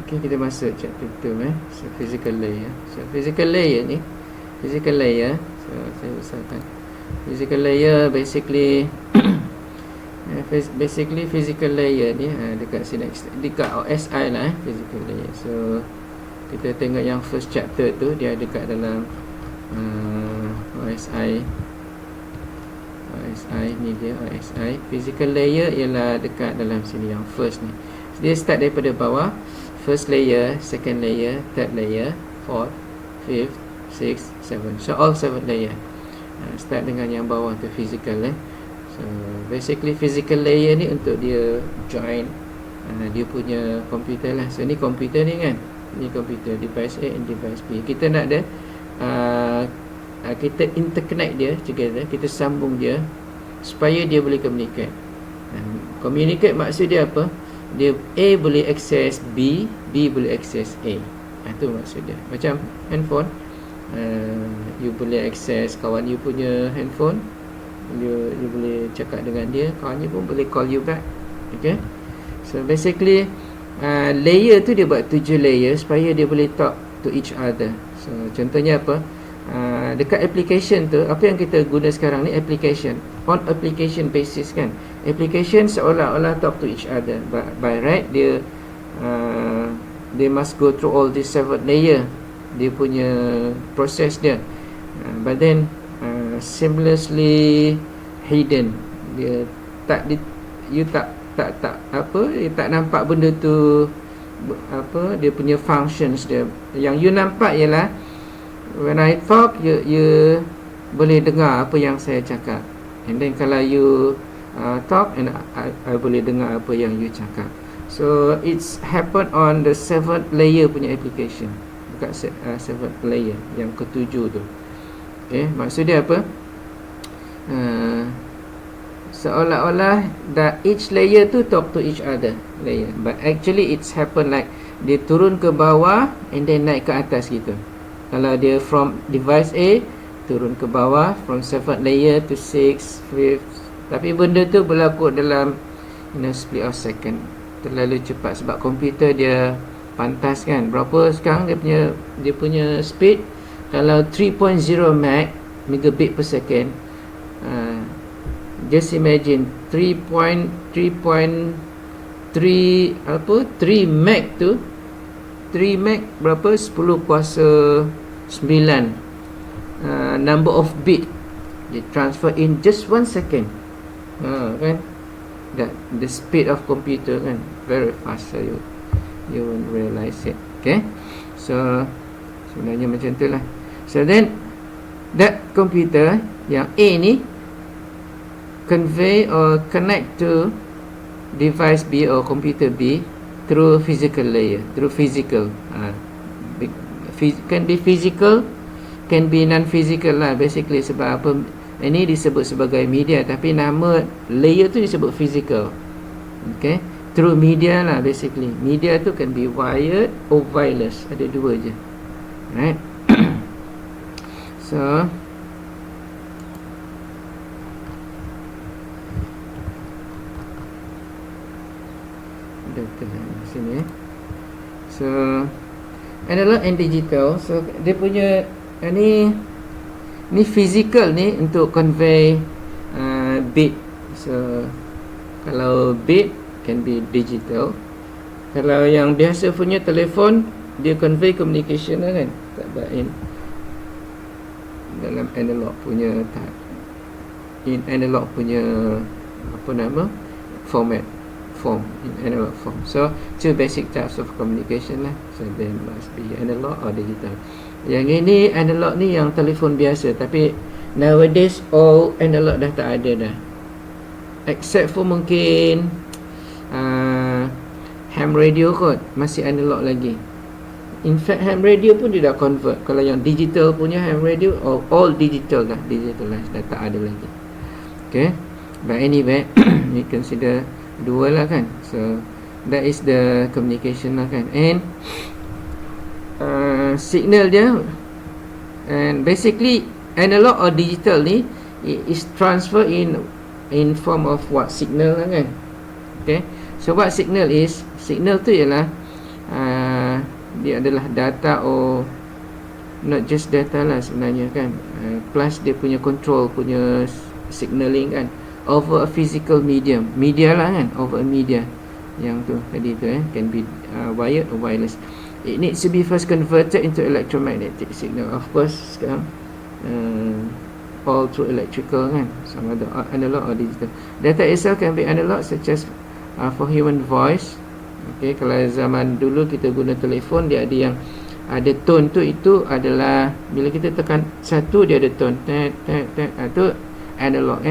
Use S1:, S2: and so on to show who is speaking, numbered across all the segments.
S1: Okay, kita masuk chapter 2 So physical layer. So physical layer ni, physical layer, so saya usahakan physical layer basically basically physical layer ni dekat sini, dekat OSI lah physical layer. So kita tengok yang first chapter tu, dia dekat dalam OSI ni, dia OSI physical layer ialah dekat dalam sini yang first ni. Dia start daripada bawah, first layer, second layer, third layer, fourth, fifth, sixth, seventh. So all 7 layer. Start dengan yang bawah tu physical So basically physical layer ni untuk dia join dia punya komputer lah. So ni komputer ni kan, ni komputer, device A and device B. Kita nak dia kita interconnect dia together, kita sambung dia supaya dia boleh communicate. Communicate maksud dia apa? Dia A boleh access B, B boleh access A. Itu maksud dia. Macam handphone, you boleh access kawan you punya handphone, you boleh cakap dengan dia, kawan you pun boleh call you back. Okay. So basically layer tu dia buat 7 layer supaya dia boleh talk to each other. So contohnya apa? Dekat application tu, apa yang kita guna sekarang ni application, on application basis kan. Application seolah-olah talk to each other, but by right dia they must go through all these 7 layer, dia punya proses dia, but then seamlessly hidden. Dia tak you tak apa, dia tak nampak benda tu apa, dia punya functions dia. Yang you nampak ialah when I talk, you boleh dengar apa yang saya cakap, and then kalau you talk, and I boleh dengar apa yang you cakap. So it's happen on the 7th layer punya application, dekat 7th layer yang ketujuh tu. Okay, maksud dia apa? Seolah-olah that each layer tu talk to each other layer, but actually it's happen like dia turun ke bawah and then naik ke atas gitu. Kalau dia from device A turun ke bawah, from 7th layer to 6th, 5th, tapi benda tu berlaku dalam split of second. Terlalu cepat sebab komputer dia pantas kan. Berapa sekarang dia punya speed? Kalau 3.0 megabit per second, just imagine 3 meg tu, 3 meg berapa? 10 kuasa 9 number of bit dia transfer in just 1 second. Kan, that the speed of computer kan very fast, so you won't realize it. Okay, so sebenarnya macam tu lah. So then that computer yang A ni convey or connect to device B or computer B through physical layer, through physical. Can be physical, can be non-physical lah basically. Sebab apa? Ini disebut sebagai media, tapi nama layer tu disebut physical. Okay, through media lah basically. Media tu can be wired or wireless, ada dua je, right? So sini. So analog and digital. So dia punya ni physical ni untuk convey bit. So kalau bit can be digital. Kalau yang biasa punya telefon, dia convey communication lah kan, tak baik dalam analog punya in analog punya apa nama form in analog form. So two basic types of communication lah. So there must be analog or digital. Yang ini analog ni yang telefon biasa, tapi nowadays all analog dah tak ada dah, except for mungkin ham radio kot masih analog lagi. In fact ham radio pun dia dah convert. Kalau yang digital punya ham radio, all digital dah, digitalized, dah tak ada lagi. Okay, but anyway we consider dua lah kan. So that is the communication lah kan. And signal dia, and basically analog or digital ni is transfer in form of what? Signal lah kan. Okay, so what signal is? Signal tu ialah dia adalah data or not just data lah sebenarnya kan, plus dia punya control, punya signaling kan, over a physical medium, media lah kan, over a media yang tu tadi tu can be wired or wireless. It needs to be first converted into electromagnetic signal. Of course sekarang all through electrical kan, sama ada analog or digital. Data itself can be analog, such as for human voice. Okay, kalau zaman dulu kita guna telefon, dia ada yang ada tone tu, itu adalah bila kita tekan satu dia ada tone, tet tet tet, itu analog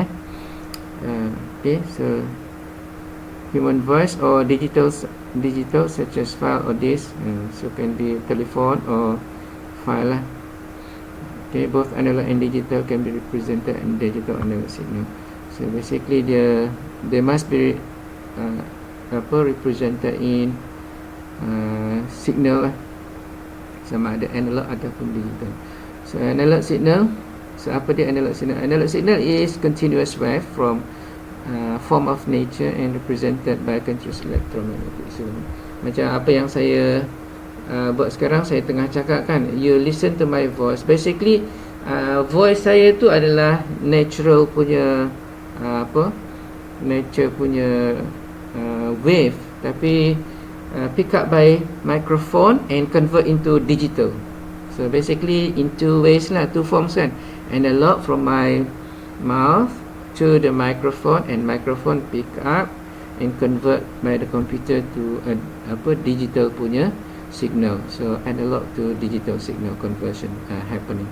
S1: okay, so human voice or digital such as file or disk, so can be telephone or file lah. Okay, both analog and digital can be represented in digital analog signal. So basically they must be represented in signal lah, sama ada analog ataupun digital. So analog signal, so apa dia analog signal? Analog signal is continuous wave from form of nature and represented by continuous electromagnetic. So macam apa yang saya buat sekarang, saya tengah cakap kan, you listen to my voice. Basically voice saya tu adalah natural punya nature punya wave, tapi pick up by microphone and convert into digital. So basically in two ways lah, two forms kan, analog from my mouth to the microphone, and microphone pick up and convert by the computer to digital punya signal. So analog to digital signal conversion happening.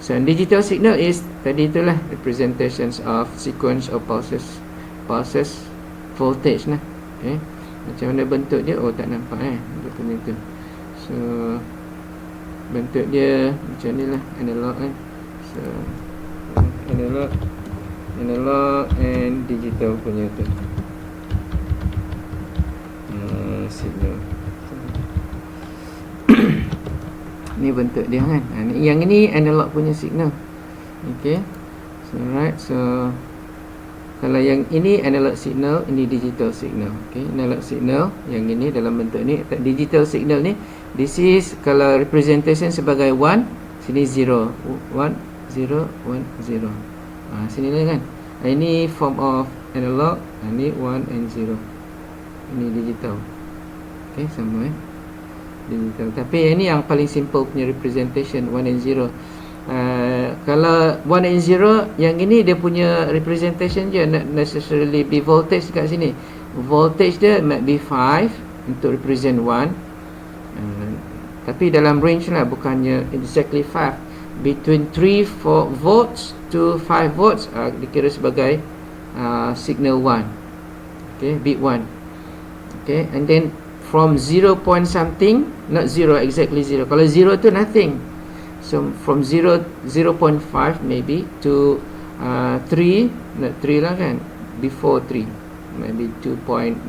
S1: So digital signal is tadi itulah representations of sequence of pulses voltage lah. Okay, macam mana bentuk dia? Oh, tak nampak betul itu. So bentuk dia macam ni lah, analog kan. So analog and digital punya tu signal. Ni bentuk dia kan. Yang ini analog punya signal. Okay, so right, so kalau yang ini analog signal, ini digital signal. Okay, analog signal yang ini dalam bentuk ni, digital signal ni, this is kalau representation sebagai 1, sini 0, 1 0 1 0. Sini lah kan. Ini form of analog, ini 1 and 0. Ini digital. Okay, sama digital. Tapi ini yang paling simple punya representation, 1 and 0. Kalau 1 and 0, yang ini dia punya representation je, not necessarily be voltage kat sini. Voltage dia might be 5 untuk represent 1, tapi dalam range lah, bukannya exactly 5. Between 3-4 volts to 5 volts dikira sebagai signal 1. Okay, bit 1. Okay, and then from 0 point something, not 0 exactly 0. Kalau 0 tu nothing. So from 0.5 maybe to 3, not 3 lah kan, before 3 maybe 2.999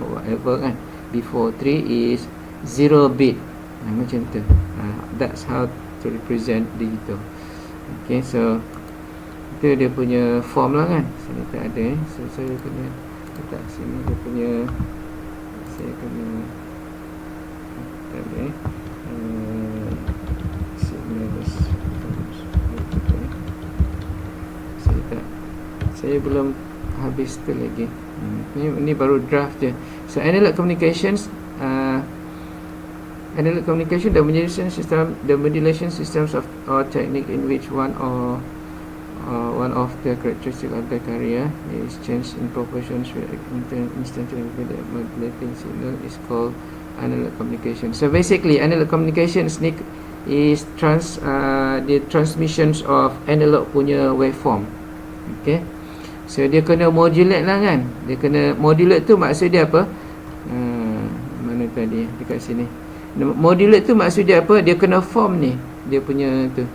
S1: or whatever kan. Before 3 is 0 bit, macam tu. That's how to represent digital. Okay, so itu dia punya form lah kan. Sini tak ada so saya kena letak sini dia punya, saya kena tak ada saya belum habis tu lagi. Ini baru draft je. So analog communications, analog communication, the modulation systems of or technique in which one of the characteristic of the carrier is changed in proportions with instantaneous modulating signal is called analog communication. So basically analog communications ni is the transmissions of analog punya waveform. Okay, so dia kena modulate lah kan. Dia kena modulate tu maksud dia apa? Mana tadi dekat sini. Modulate tu maksud dia apa? Dia kena form ni, dia punya tu,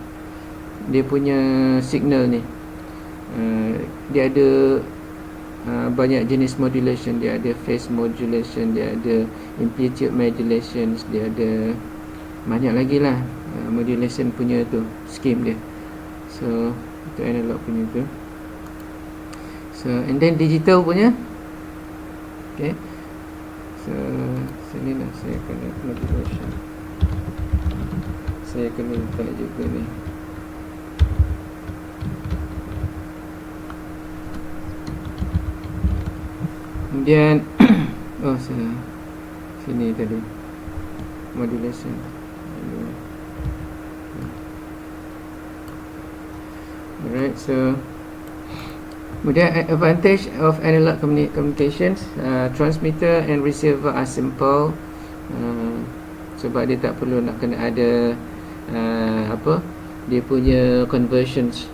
S1: dia punya signal ni. Dia ada banyak jenis modulation. Dia ada phase modulation, dia ada amplitude modulation, dia ada banyak lagi lah modulation punya tu scheme dia. So itu analog punya tu. So and then digital punya. Okay, so Sini lah saya kena modulation. Saya kena letak juga ni. Kemudian oh salah, sini tadi modulation. Alright, so kemudian advantage of analog communications, transmitter and receiver are simple, sebab dia tak perlu nak kena ada dia punya conversions,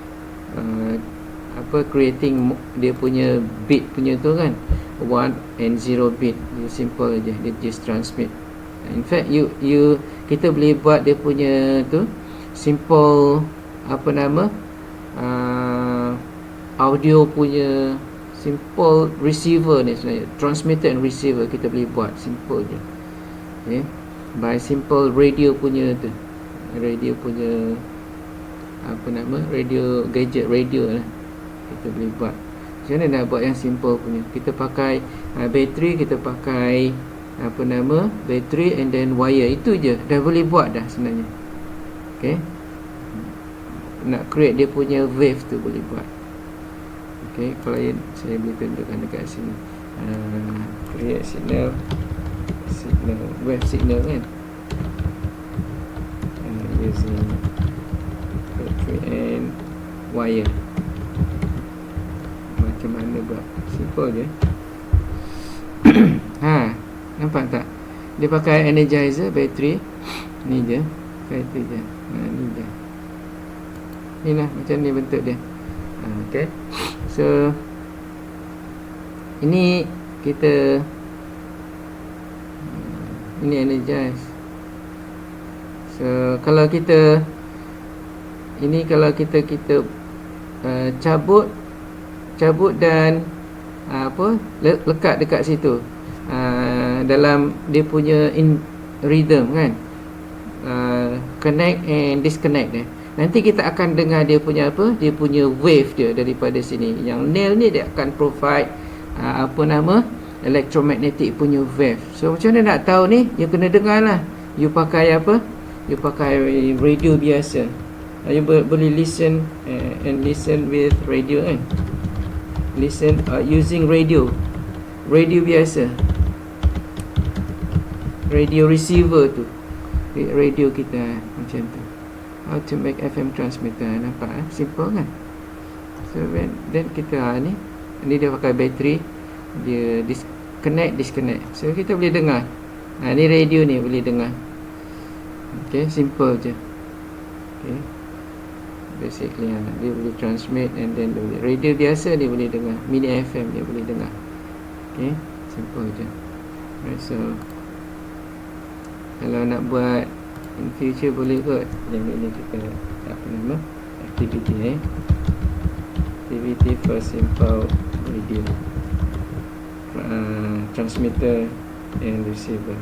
S1: creating dia punya bit punya tu kan, 1 and 0 bit. Dia simple aja, dia just transmit. In fact kita boleh buat dia punya tu simple audio punya simple receiver ni sebenarnya, transmitter and receiver kita boleh buat simple je, okay? By simple radio punya tu, radio punya radio gadget radio lah, kita boleh buat. Macam mana nak buat yang simple punya? Kita pakai bateri, kita pakai bateri and then wire, itu je dah boleh buat dah sebenarnya, okay? Nak create dia punya wave tu boleh buat. Okay, kalau saya boleh tunjukkan dekat sini, create signal wave signal kan, using battery and wire. Macam mana buat? Simple je. Nampak tak? Dia pakai energizer bateri. Ni je, itu je. Ni je. Inilah macam ni bentuk dia. Okay. So ini kita ini energize. So kalau kita cabut dan lekat dekat situ, dalam dia punya rhythm kan, connect and disconnect dia. Nanti kita akan dengar dia punya dia punya wave dia daripada sini. Yang nail ni dia akan provide electromagnetic punya wave. So macam mana nak tahu ni? You kena dengar lah. You pakai You pakai radio biasa. You boleh listen and listen with radio kan. Listen using radio biasa, radio receiver tu, radio kita macam tu. How to make FM transmitter. Nampak simple kan? So then kita ni dia pakai bateri, dia disconnect. So kita boleh dengar. Ni radio ni boleh dengar. Okay, simple je. Okay, basically dia boleh transmit and then dia boleh, radio biasa dia boleh dengar, mini FM dia boleh dengar. Okay, simple je. Right, so kalau nak buat in future boleh kot. Yang ini kita activity activity for simple radio, transmitter and receiver.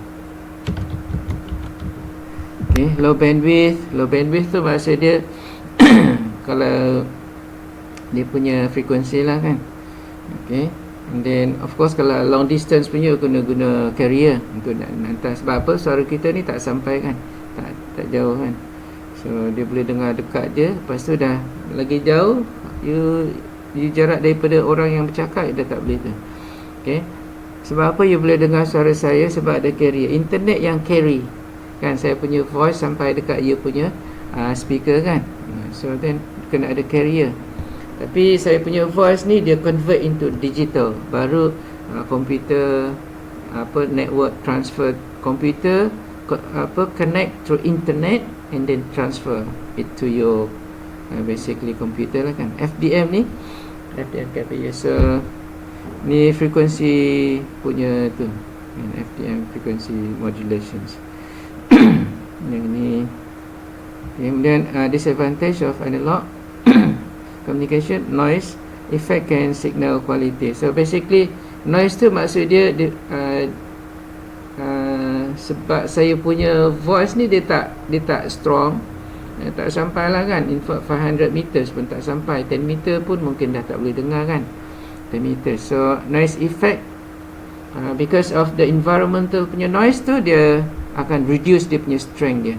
S1: Okay, low bandwidth tu maksud dia kalau dia punya frekuensi lah kan. Okay, and then of course kalau long distance punya kena guna carrier untuk nak hantar. Sebab apa? Suara kita ni tak sampai kan, tak jauh kan. So dia boleh dengar dekat je. Lepas tu dah lagi jauh, you jarak daripada orang yang bercakap, dah tak boleh tu. Okay, sebab apa you boleh dengar suara saya? Sebab ada carrier, internet yang carry kan saya punya voice sampai dekat you punya speaker kan. So then kena ada carrier. Tapi saya punya voice ni dia convert into digital. Baru komputer network transfer komputer connect through internet and then transfer it to your basically computer lah kan. FDM ni, FDM KPI. So ni frekuensi punya tu, FDM frequency modulations. Yang ni. Kemudian disadvantage of analog communication, noise, effect and signal quality. So basically noise tu maksud dia, sebab saya punya voice ni dia tak strong, tak sampai lah kan. In fact 500 meters pun tak sampai, 10 meter pun mungkin dah tak boleh dengar kan, 10 meter. So noise effect because of the environmental punya noise tu, dia akan reduce dia punya strength dia.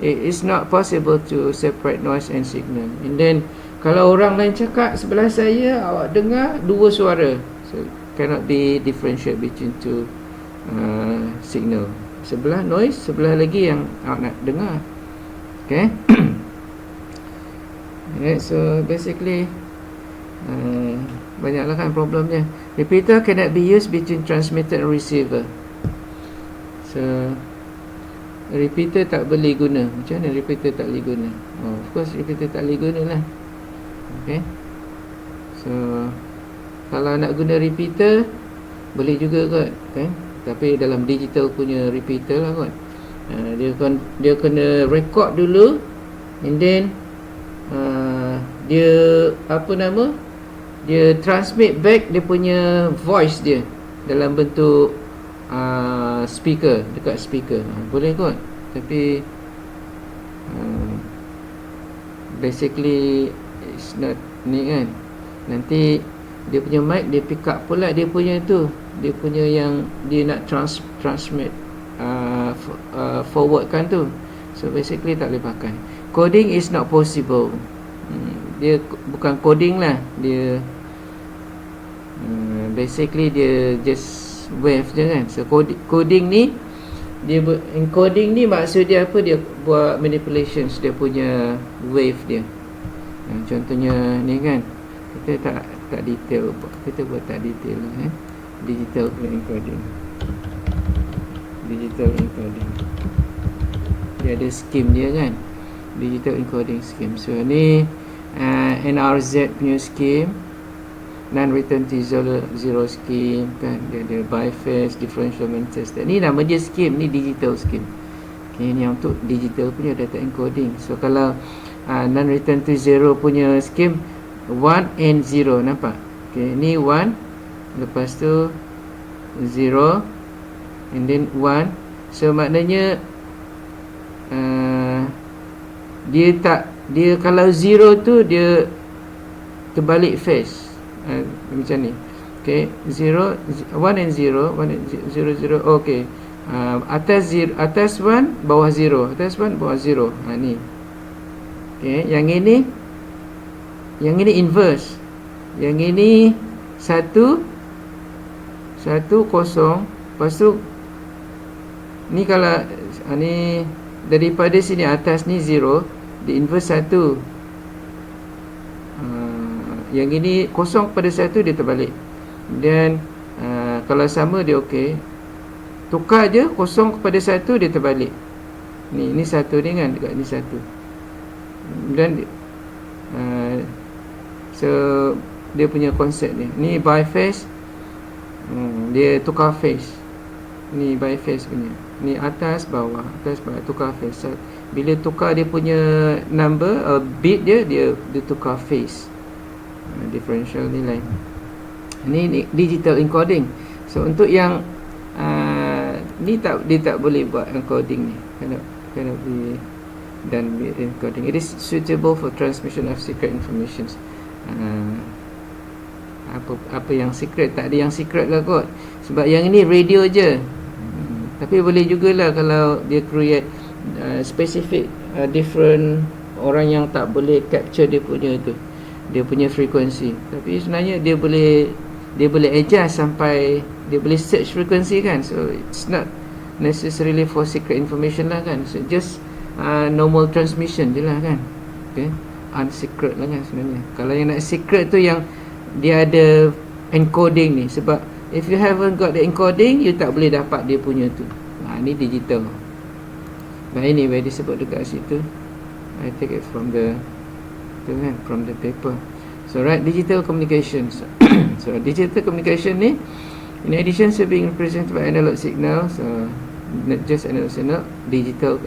S1: It's not possible to separate noise and signal. And then kalau orang lain cakap sebelah saya, awak dengar dua suara, so cannot be differentiate between two signal. Sebelah noise, sebelah lagi yang awak nak dengar. Okay. Right, so basically banyaklah kan problemnya. Repeater cannot be used between transmitter and receiver. So repeater tak boleh guna. Macam mana repeater tak boleh guna? Of course repeater tak boleh guna lah. Okay. So kalau nak guna repeater boleh juga kot, kan? Tapi dalam digital punya repeater lah kot. Dia kena record dulu, and then dia dia transmit back dia punya voice dia dalam bentuk speaker, dekat speaker. Boleh kot, tapi basically it's not ni kan. Nanti dia punya mic dia pick up pula dia punya tu, dia punya yang dia nak transmit forwardkan tu. So basically tak boleh pakai. Coding is not possible. Dia bukan coding lah, dia basically dia just wave je kan. So coding ni, dia encoding ni maksud dia apa? Dia buat manipulations dia punya wave dia. Contohnya ni kan, kita tak detail, kita buat tak detail lah, digital encoding. Digital encoding dia ada scheme dia kan, digital encoding scheme. So ni NRZ punya scheme, non-return to zero scheme kan. Dia ada biphase, differential Manchester. Ni nama dia scheme, ni digital scheme. Okay, ni untuk digital punya data encoding. So kalau non-return to zero punya scheme 1 and 0, nampak? Okay, ni 1, lepas tu 0, and then 1. So maknanya dia kalau 0 tu dia terbalik phase, macam ni. Okay, 0, 1 and 0, 1 and 0, 0. Okay, atas 0, atas 1, bawah 0, atas 1, bawah 0. Ni. Okay, yang ini inverse. Yang ini 1 1 0. Lepas tu ni kalau ni daripada sini atas ni 0, di inverse 1. Yang ini 0 kepada 1 dia terbalik. Dan kalau sama dia okey. Tukar je 0 kepada 1 dia terbalik. Ni 1 ni kan, dekat ni 1. Dan so dia punya konsep ni. Ni biphase, dia tukar phase. Ni biphase punya. Ni atas bawah, tukar phase. So, bila tukar dia punya number bit dia tukar phase. Differential nilai. Ni digital encoding. So untuk yang ni dia tak boleh buat encoding ni. Cannot be done with encoding. It is suitable for transmission of secret information. Apa yang secret, tak ada yang secret lah kot. Sebab yang ini radio je. Tapi boleh jugalah kalau dia create specific different orang yang tak boleh capture dia punya tu, dia punya frekuensi. Tapi sebenarnya dia boleh adjust sampai dia boleh search frekuensi kan. So it's not necessarily for secret information lah kan. So just normal transmission je lah kan. Okay, unsecret lah kan sebenarnya. Kalau yang nak secret tu yang dia ada encoding ni. Sebab if you haven't got the encoding, you tak boleh dapat dia punya tu. Ni digital. But anyway, disebut dekat situ. I take it from the paper. So right, digital communications. So digital communication ni, in addition to being represented by analog signal, so not just analog signal, digital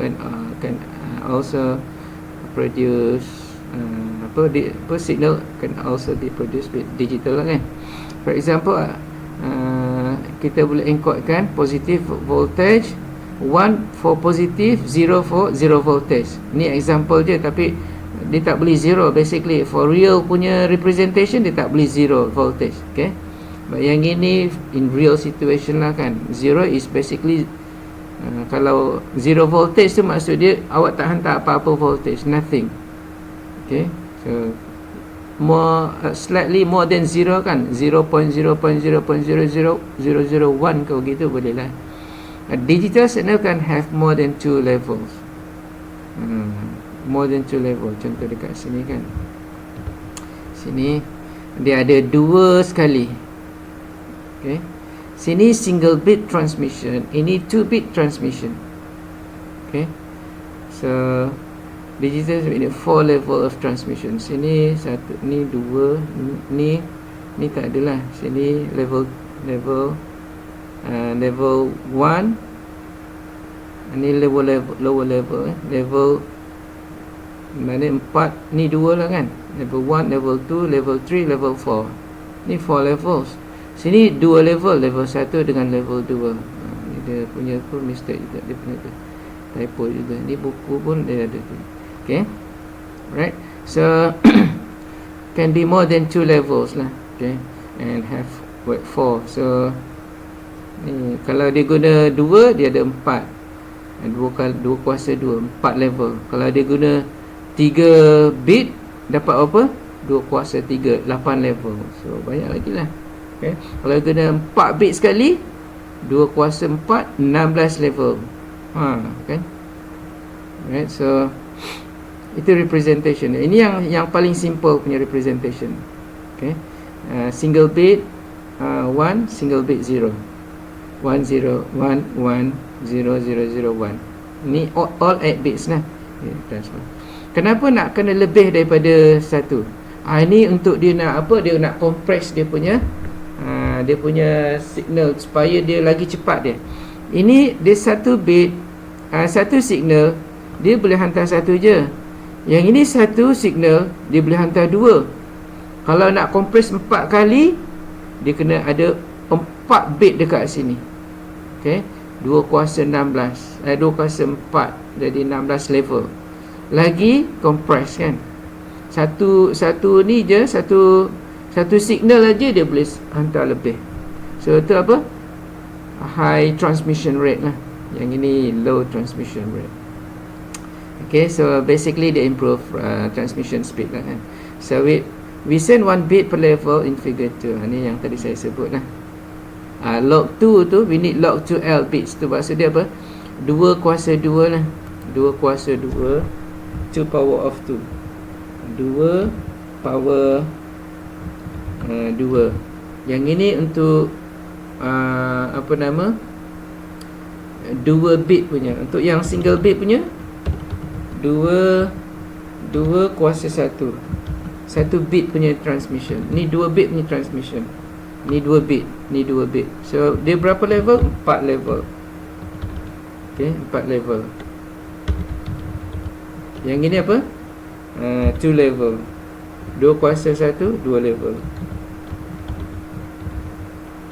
S1: can also produce signal can also be produced with digital lah kan. For example, kita boleh encode positive voltage, 1 for positive, 0 for 0 voltage. Ni example je, tapi dia tak boleh 0. Basically for real punya representation dia tak boleh 0 voltage. Okay, But yang ini in real situation lah kan. 0 is basically kalau 0 voltage tu maksud dia awak tak hantar apa-apa voltage, nothing. Okay, so more slightly more than 0 kan, 0.0.0.00001 kalau gitu boleh lah. Digital signal can have more than 2 levels. More than 2 level. Contoh dekat sini kan, sini dia ada 2 sekali. Okay, sini single bit transmission, ini 2 bit transmission. Okay, so digital ini 4 level of transmission. Sini 1, ni 2, ni tak adalah. Sini level 1, ni lower level mana 4, ni 2 lah kan. Level 1, level 2, level 3, level 4. Ni 4 levels. Sini 2 level, level 1 dengan level 2. Ni dia punya pun mistake juga, dia punya tu typo juga. Ni buku pun dia ada tu. Okay, right, so can be more than 2 levels lah. Okay, and have 4. So ni kalau dia guna 2, dia ada 4. 2 kuasa 2, 4 level. Kalau dia guna 3 bit, dapat apa? 2 kuasa 3, 8 level. So banyak lagi lah. Okay, kalau guna 4 bit sekali, 2 kuasa 4, 16 level. Kan, right, so itu representation. Ini yang paling simple punya representation. Okay, single bit 1, single bit 0, 1 0 1 1 0 0 0 1. Ini all 8 bits lah. Kenapa nak kena lebih daripada 1? Ini untuk dia nak apa? Dia nak compress dia punya signal supaya dia lagi cepat dia. Ini dia 1 bit, 1 signal dia boleh hantar 1 je. Yang ini 1 signal dia boleh hantar 2. Kalau nak compress 4 kali, dia kena ada 4 bit dekat sini. Okay, 2 kuasa 16, 2 kuasa 4, jadi 16 level. Lagi compress kan. Satu ni je, satu signal aja dia boleh hantar lebih. So itu apa? High transmission rate lah. Yang ini low transmission rate. Okay, so basically they improve transmission speed lah kan. So we send 1 bit per level in figure 2. Ini yang tadi saya sebut lah. Log 2 tu, we need log 2L bits tu. Maksud dia apa? 2 kuasa 2 lah. 2 kuasa 2, 2 power of 2. 2 power 2. Yang ini untuk apa nama, 2 bit punya. Untuk yang single bit punya 2 kuasa 1 bit punya transmission. Ni 2 bit punya transmission. Ni 2 bit, ni 2 bit. So dia berapa level? 4 level. Okay, 4 level. Yang ini apa? 2 level. 2 kuasa 1, 2 level.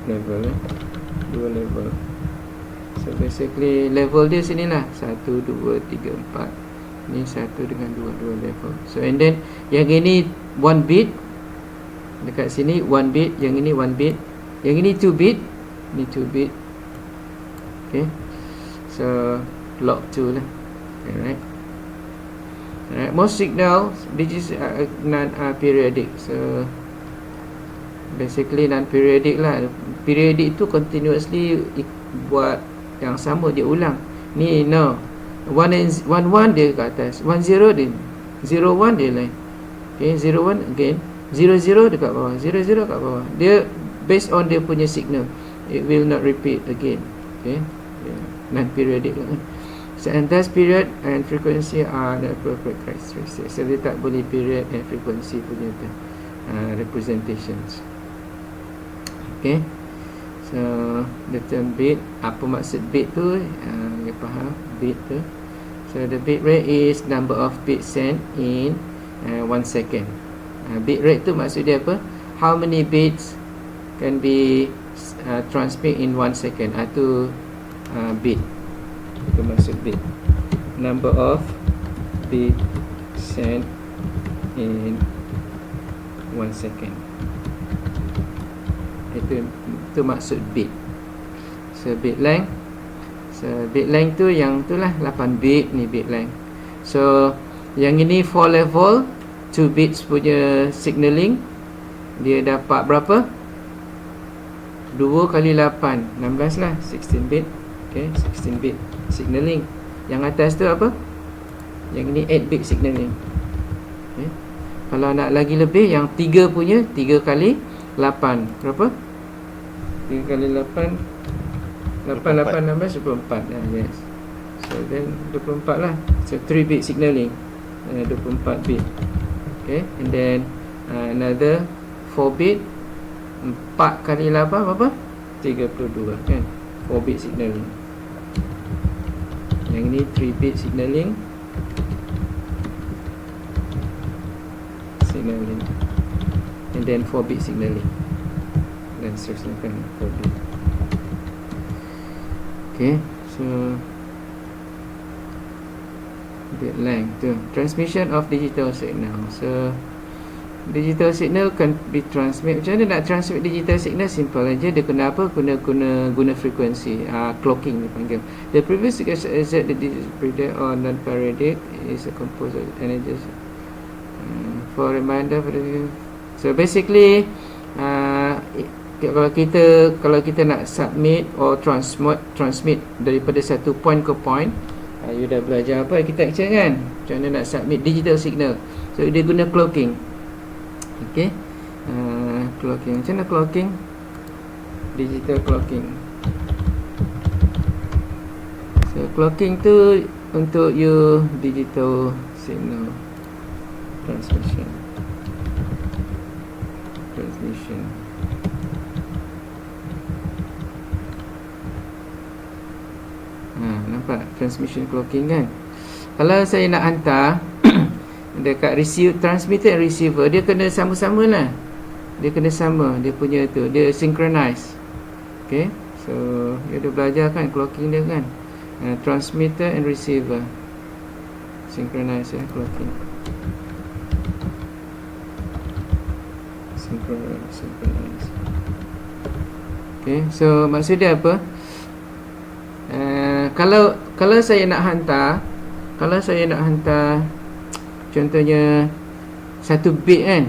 S1: 2 level. So basically level dia sini lah, 1, 2, 3, 4. Ni 1 dengan 2 level. So and then yang ini 1 bit. Dekat sini 1 bit, yang ini 1 bit. Yang ini 2 bit. Ni 2 bit. Okay, so log 2 lah. Alright. Most signals this is non-periodic. So basically non-periodic lah. Periodic tu continuously buat yang sama, dia ulang. Ni no, 1 1 dia ke atas, 1 0 dia, 0 1 dia lain. Okay, 0 1 again, 0 0 dekat bawah, 0 0 kat bawah. Dia based on dia punya signal, it will not repeat again. Okay, non-periodic lah. So and thus period and frequency are the appropriate characteristics. So dia tak boleh period and frequency punya tu representations. Okay, so the term bit, apa maksud bit tu, dia faham bit tu. So the bit rate is number of bits sent in 1 second. Bit rate tu maksud dia apa? How many bits can be transmit in 1 second. Itu bit. Itu maksud bit. Number of bit sent in 1 second. Itu maksud bit. So bit length tu yang tu lah 8 bit ni bit length. So yang ini 4 level 2 bits punya signaling, dia dapat berapa? 2 kali 8 16 lah, 16 bit. Okay, 16 bit signaling. Yang atas tu apa? Yang ini 8 bit signaling. Okay. Kalau nak lagi lebih, yang 3 punya 3 kali 8 berapa? 3 kali 8 8, 16, 24. Yes. So then 24 lah. So 3 bit signaling, 24 bit. Okay, and then another 4 bit, 4 kali 8 berapa? 32 kan, 4 bit signaling. Yang ini 3 bit signaling, and then 4 bit signaling, dan seterusnya kan 4 bit. Okay, so bit length tu transmission of digital signal. So digital signal can be transmit. Macam mana nak transmit digital signal? Simple aja. Dia kena apa? Guna frekuensi, clocking dipanggil. The previous is that the digital or non-periodic is a composed of energies for reminder for the. So basically kalau kita nak submit or transmit daripada satu point ke point, you dah belajar apa kita action kan, macam mana nak submit digital signal. So dia guna clocking. Okay, clocking. Macam mana clocking? Digital clocking. So clocking tu untuk you digital signal transmission. Nampak transmission clocking kan. Kalau saya nak hantar dekat transmitter and receiver, dia kena sama-sama lah. Dia kena sama, dia punya tu, dia synchronize. Okay, so dia dah belajar kan clocking dia kan. Transmitter and receiver synchronize clocking. Synchronize. Okay, so maksud dia apa? Kalau saya nak hantar, contohnya 1 bit kan,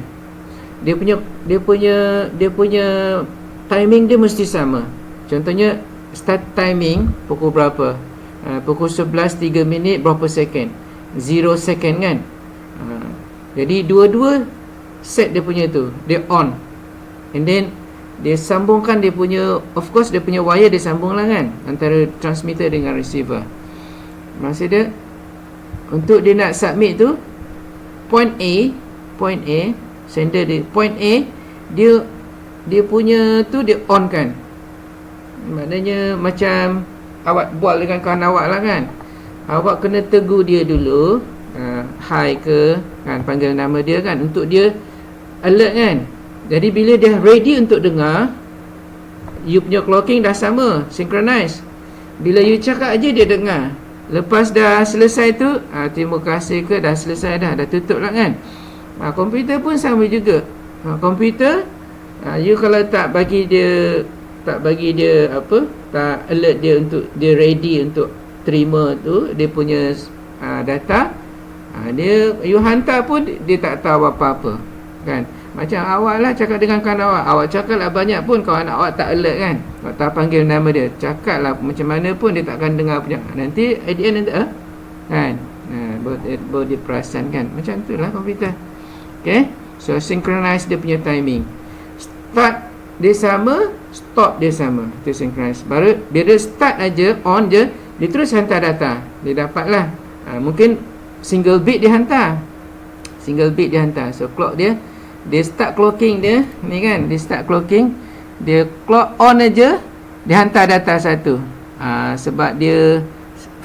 S1: dia punya timing dia mesti sama. Contohnya start timing pukul berapa? Pukul 11 3 minit berapa second? 0 second kan. Jadi dua-dua set dia punya tu, dia on. And then dia sambungkan dia punya, of course dia punya wire dia sambung lah kan, antara transmitter dengan receiver. Maksud dia, untuk dia nak submit tu, point A, sender dia, point A, dia punya tu dia on kan. Maknanya macam awak buat dengan kawan awak lah kan. Awak kena tegur dia dulu, hi ke kan, panggil nama dia kan, untuk dia alert kan. Jadi bila dia ready untuk dengar, you punya clocking dah sama, synchronize. Bila you cakap aja dia dengar. Lepas dah selesai tu, terima kasih ke, dah selesai dah tutup lah kan. Komputer pun sama juga. Komputer, you kalau tak bagi dia apa, tak alert dia untuk dia ready untuk terima tu dia punya data, dia you hantar pun dia tak tahu apa-apa kan. Macam awak lah cakap dengan kawan awak cakap lah banyak pun kawan awak tak alert kan, awak tak panggil nama dia, cakap lah macam mana pun dia takkan dengar punya. Nanti at the end nanti kan, baru dia perasan kan. Macam tu lah komputer. Okay, so synchronize dia punya timing. Start dia sama, stop dia sama, itu synchronize. Baru dia start aja, on je, dia terus hantar data, dia dapat lah. Mungkin single bit dia hantar, so clock dia start clocking dia ni kan, dia start clocking, dia clock on aja, dia hantar data satu. Sebab dia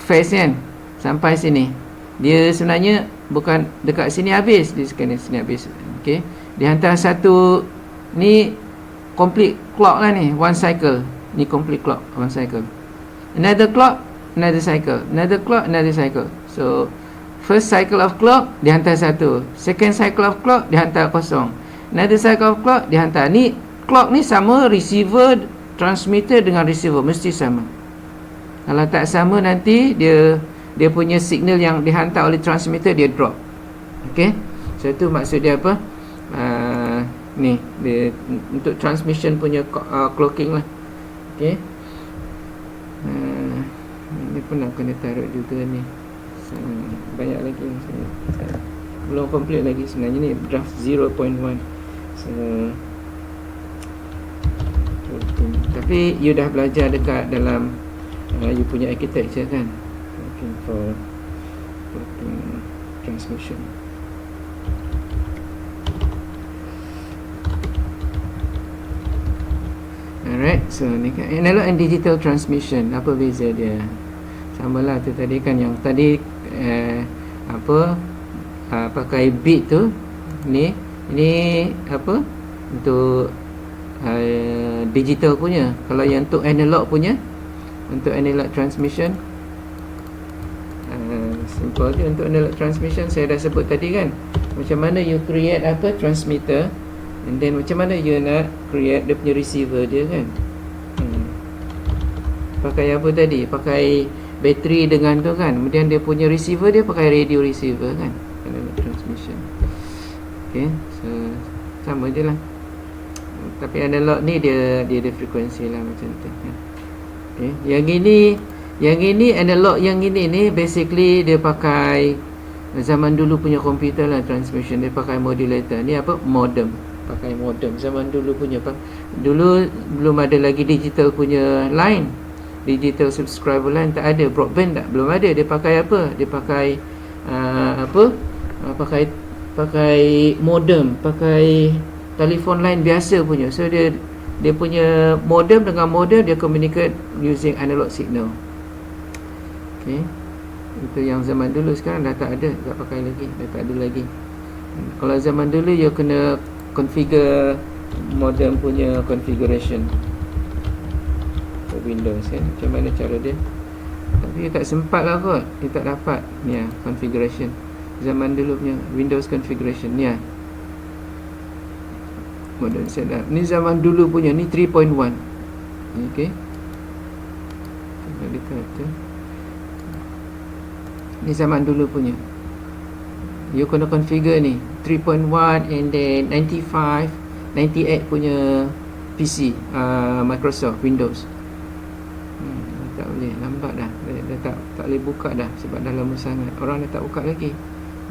S1: phase kan, sampai sini dia sebenarnya bukan dekat sini habis, dia sini habis. Okay, dia hantar satu ni complete clock lah ni, one cycle ni, complete clock, one cycle. Another clock, another cycle, another clock, another cycle. So first cycle of clock dia hantar satu, second cycle of clock dia hantar kosong, another cycle of clock dia hantar. Ni clock ni sama, receiver, transmitter dengan receiver mesti sama. Kalau tak sama nanti dia punya signal yang dihantar oleh transmitter dia drop. Okey. So itu maksud dia apa? Ni dia untuk transmission punya clocking lah. Okey. Ni pun nak kena taruh juga ni. Banyak lagi belum complete lagi sebenarnya ni draft 0.1. So tapi you dah belajar dekat dalam you punya architecture kan, looking for transmission. Alright, so ni kan analog and digital transmission. Apa beza dia? Samalah tu tadi kan, yang tadi pakai bit tu. Ini apa untuk digital punya. Kalau yang untuk analog punya, untuk analog transmission, simple je. Untuk analog transmission saya dah sebut tadi kan, macam mana you create apa transmitter, and then macam mana you nak create dia punya receiver dia kan. Pakai apa tadi? Pakai bateri dengan tu kan. Kemudian dia punya receiver dia pakai radio receiver kan. Analog transmission. Okay, so sama je lah. Tapi analog ni dia ada frekuensi lah macam tu kan. Okay, yang ini analog, yang ini ni basically dia pakai zaman dulu punya komputer lah transmission. Dia pakai modulator. Ni apa? Modem. Pakai modem. Zaman dulu punya dulu belum ada lagi digital punya line. Digital subscriber line tak ada. Broadband tak, belum ada. Dia pakai apa? Dia pakai pakai modem, pakai telefon line biasa punya. So dia punya modem dengan modem dia communicate using analog signal. Okay, itu yang zaman dulu. Sekarang dah tak ada, tak pakai lagi, dah tak ada lagi. Kalau zaman dulu you kena configure modem punya configuration Windows kan, macam mana cara dia. Tapi dia tak sempat lah kot, dia tak dapat ni configuration zaman dulu punya Windows configuration ni modern setup. Ni zaman dulu punya, ni 3.1. Okey, dekat tu. Ni zaman dulu punya, you kena configure ni 3.1 and then 95, 98 punya PC Microsoft Windows. Tak boleh, lambat dah. Dah tak boleh buka dah sebab dah lama sangat. Orang dah tak buka lagi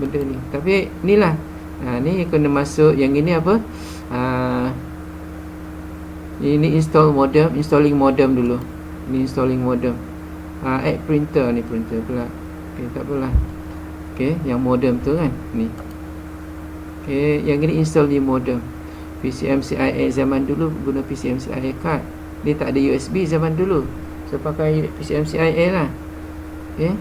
S1: benda ni. Tapi inilah, ni kena masuk. Yang ini apa? Ini install modem, installing modem dulu. Ini installing modem. Add printer, ni printer pula. Okey, tak apalah. Okey, yang modem tu kan ni. Okey, yang ini install ni modem. PCMCIA zaman dulu guna PCMCIA card. Dia tak ada USB zaman dulu. So pakai PCMCIA lah. Okay.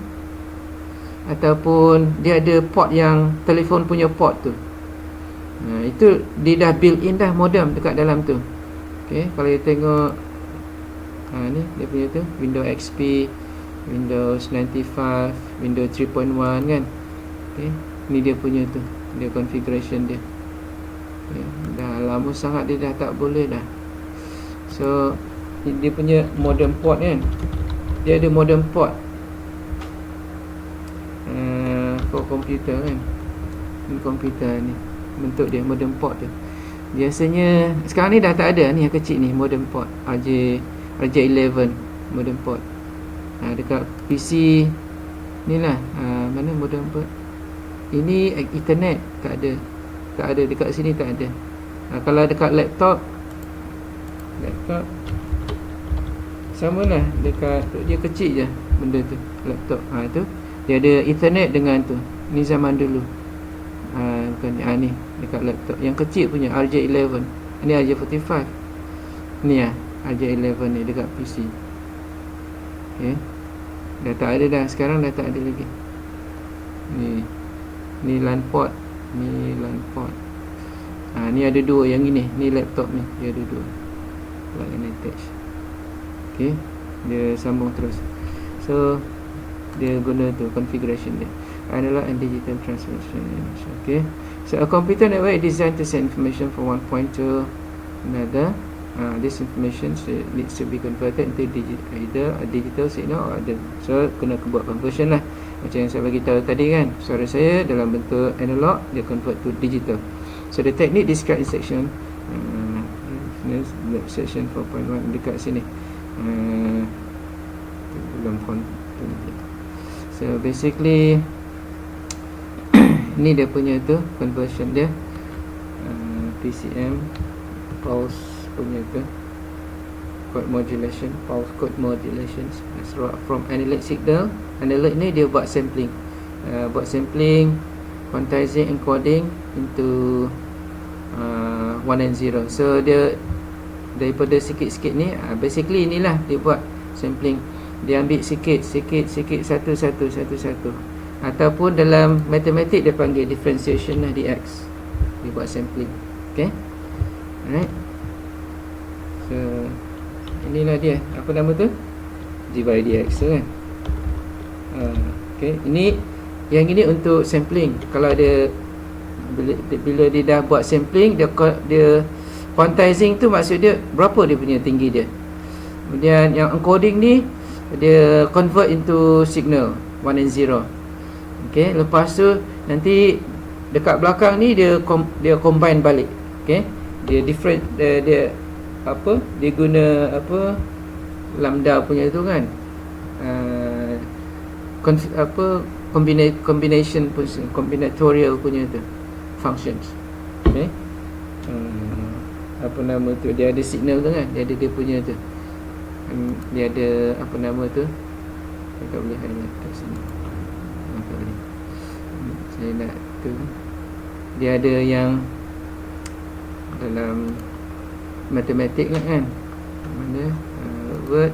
S1: Ataupun dia ada port yang telefon punya port tu. Itu dia dah built in dah modem dekat dalam tu. Okay. Kalau you tengok ni dia punya tu Windows XP, Windows 95, Windows 3.1 kan. Okay. Ni dia punya tu, dia configuration dia. Okay. Dah lama sangat dia dah tak boleh dah. So dia punya modem port kan, dia ada modem port for komputer kan. Ini komputer ni bentuk dia modem port tu. Biasanya sekarang ni dah tak ada ni yang kecil ni modem port RJ11 modem port. Dekat PC ni lah, mana modem port ini. Ethernet tak ada dekat sini, tak ada. Kalau dekat laptop sama lah, dekat dia kecil je benda tu, laptop. Tu dia ada Ethernet dengan tu. Ni zaman dulu. Bukan ni dekat laptop yang kecil punya RJ11. Ni RJ45. Ni RJ11 ni dekat PC. Okay. Dah tak ada dah, sekarang dah tak ada lagi. Ni LAN port, ni LAN port. Ni ada dua yang ini, ni laptop ni dia ada dua. Plug and attach. Okay, dia sambung terus. So dia guna tu configuration dia, analog and digital transmission. Okay, so a computer network is designed to send information from one point to another. This information needs to be converted into either a digital signal or other. So kena buat conversion lah. Macam yang saya bagi tahu tadi kan, suara saya dalam bentuk analog, dia convert to digital. So the technique described in section section 4.1 dekat sini. Belum content. So basically ni dia punya tu conversion dia, PCM pulse punya tu, code modulation, pulse code modulations from analog signal. Analog ni dia buat sampling, quantizing, encoding into 1 and 0. So dia daripada sikit-sikit ni, basically inilah dia buat sampling. Dia ambil sikit satu, ataupun dalam matematik dia panggil differentiation lah, dx. Dia buat sampling. Okay, alright. So inilah dia, apa nama tu, d by dx tu kan. Okay, yang ini untuk sampling. Kalau dia bila dia dah buat sampling, dia quantizing tu maksud dia berapa dia punya tinggi dia. Kemudian yang encoding ni dia convert into signal 1 and 0. Okay, lepas tu nanti dekat belakang ni dia combine balik. Okay, dia different, dia apa, dia guna apa, lambda punya tu kan, combination combinatorial punya tu functions. Okay, apa nama tu, dia ada signal tu kan, dia ada dia punya tu, dia ada apa nama tu, saya tak boleh highlight kat sini, tak boleh, saya nak tu, dia ada yang dalam matematik kan, mana word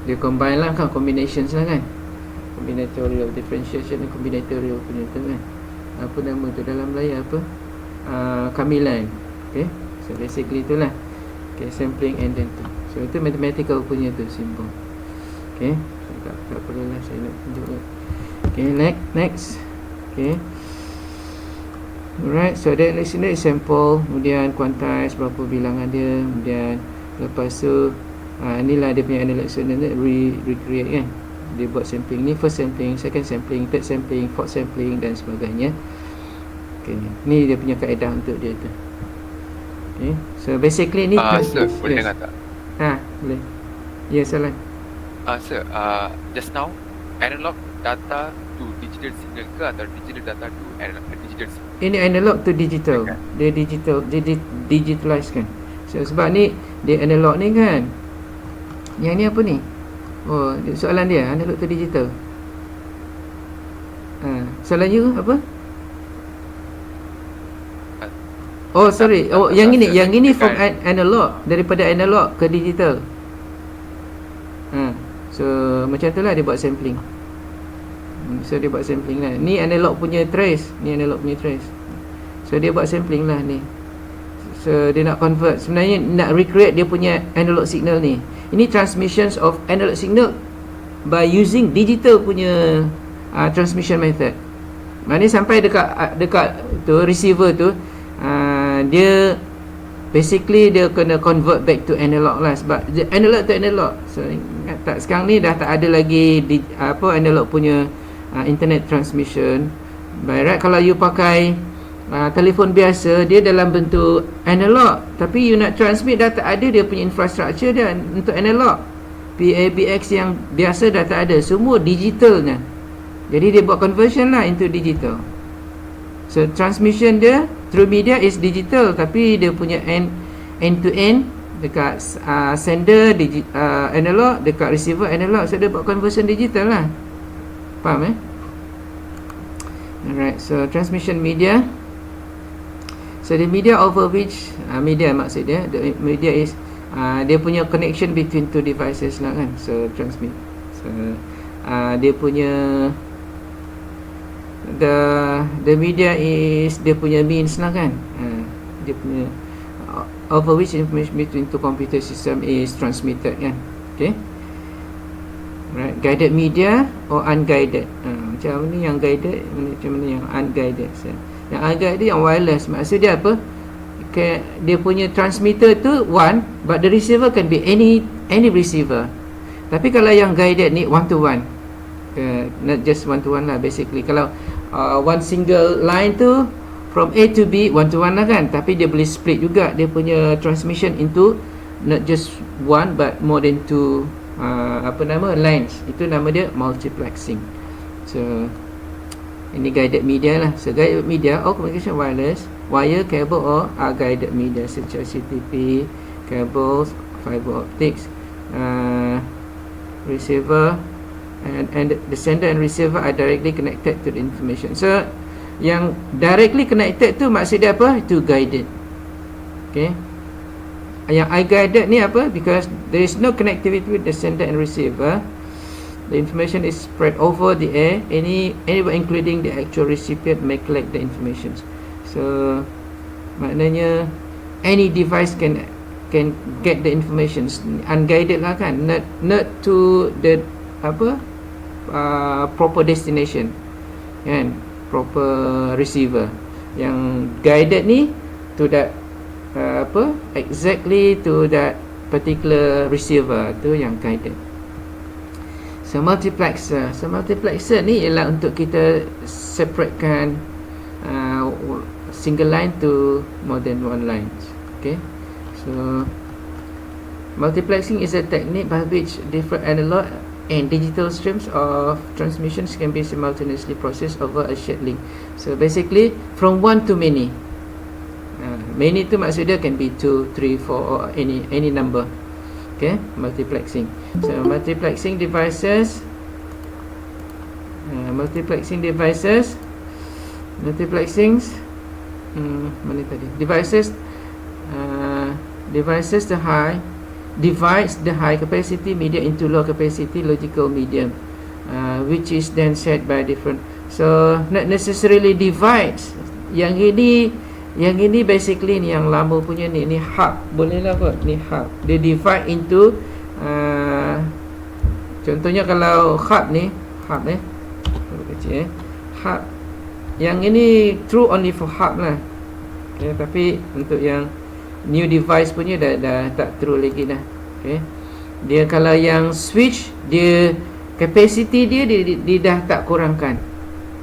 S1: dia combine lah kan, combinations lah kan, combinatorial differentiation dan combinatorial punya tu kan, apa nama tu dalam layar apa, kamilan. Okay, so basically itulah. Okay, sampling and then tu, so itu mathematical punya tu simbol. Okay, tak perlulah saya nak tunjuk. Okay, next. Okay, alright, so that sini sampel, kemudian quantize berapa bilangan dia, kemudian lepas tu inilah dia punya analog signal, recreate kan. Dia buat sampling ni, first sampling, second sampling, third sampling, fourth sampling dan sebagainya. Okay, ni dia punya kaedah untuk dia tu. Okay, so basically ni
S2: sir, boleh dengar tak?
S1: Boleh. Ya, salah.
S2: Sir, just now analog data to digital signal ke atau digital data to digital signal?
S1: Ini analog to digital. Okay. Dia digital, dia digitalize kan. So sebab ni dia analog ni kan. Yang ni apa ni? Oh, soalan dia analog to digital. Soalan you apa? Oh, sorry. Oh, yang ini from analog, daripada analog ke digital. So macam itulah dia buat sampling. So dia buat sampling lah. Ni analog punya trace, so dia buat sampling lah ni. So dia nak convert, sebenarnya nak recreate dia punya analog signal ni. Ini transmissions of analog signal by using digital punya transmission method. Maknanya sampai dekat tu receiver tu, dia basically dia kena convert back to analog lah, sebab analog to analog. So ingat tak, sekarang ni dah tak ada lagi analog punya internet transmission. By right, kalau you pakai telefon biasa, dia dalam bentuk analog, tapi you nak transmit dah tak ada dia punya infrastructure dia untuk analog. PABX yang biasa dah tak ada, semua digitalnya. Jadi dia buat conversion lah into digital. So transmission dia through media is digital, tapi dia punya end to end dekat sender analog, dekat receiver analog. So dia buat conversion digital lah. Faham Alright, so transmission media. So the media over which media maksud dia, the media is dia punya connection between two devices lah kan. So transmit. So dia punya the media is dia punya means lah kan. Dia punya over which information between two computer system is transmitted kan. Okay, right, guided media or unguided. Macam ni yang guided, macam mana yang unguided. So yang unguided yang wireless, maksud dia apa, dia punya transmitter tu one, but the receiver can be any receiver. Tapi kalau yang guided ni one to one, not just one to one lah basically. Kalau one single line tu from A to B one to one lah kan, tapi dia boleh split juga dia punya transmission into not just one but more than two lines. Itu nama dia multiplexing. So ini guided media lah. So guided media or communication wireless, wire, cable or guided media such as CTP, cables, fiber optics, receiver, and the sender and receiver are directly connected to the information. So yang directly connected tu maksud dia apa? Itu guided. Okay. Yang unguided ni apa? Because there is no connectivity with the sender and receiver. The information is spread over the air. Anyone including the actual recipient may collect the information. So maknanya any device can get the information. Unguided lah kan, not to the proper destination kan, proper receiver. Yang guided ni to that exactly to that particular receiver, tu yang guided. So multiplexer ni ialah untuk kita separatekan single line to more than one line. Okay. So multiplexing is a technique by which different analog and digital streams of transmissions can be simultaneously processed over a shared link. So basically from one to many. Many tu maksud dia can be 2, 3, 4 or any number. Okay, multiplexing. So multiplexing devices mana tadi? Devices divides the high capacity media into low capacity logical medium, which is then set by different. So not necessarily divides. Yang ini basically ni yang lama punya ni hub, boleh lah kot, ni hub. Dia divide into contohnya kalau hub kecil hub. Yang ini true only for hub lah. Okay, tapi untuk yang new device punya dah tak true lagi dah. Okay. Dia kalau yang switch, dia capacity dia dah tak kurangkan.